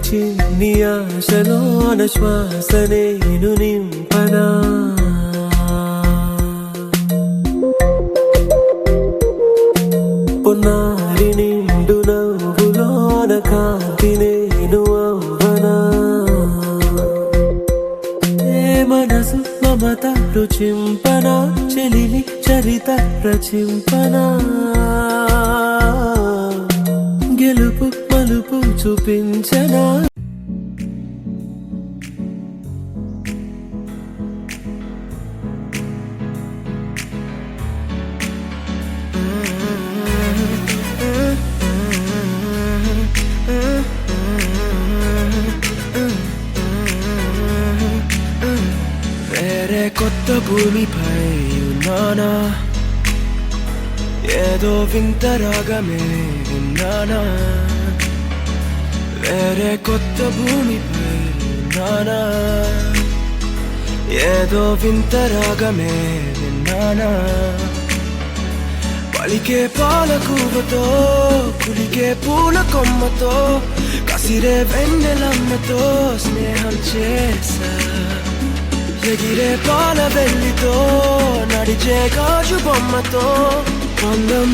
చిన్ని ఆశలోన శ్వాస నేను నింపనా పొన్నారి నిండు నవ్వులోన కాంతి నేను అవ్వనా ఏ మనసు మమత రుచింపనా చెలిమి చరిత రచింపనా గెలుపు మలుపు చూపించనా వేరే కొత్త భూమిపై ఉన్నానా ఏదో వింత రాగమే విన్నానా వేరే కొత్త భూమిపై ఉన్నానా ఏదో వింత రాగమే విన్నానా పలికే పాలకూవతో కులికే పూల కొమ్మతో కసిరే వెన్నెలమ్మతో స్నేహం చేసా ఎగిరే పాల వెల్లితో నడిచే గాజు బొమ్మతో అందం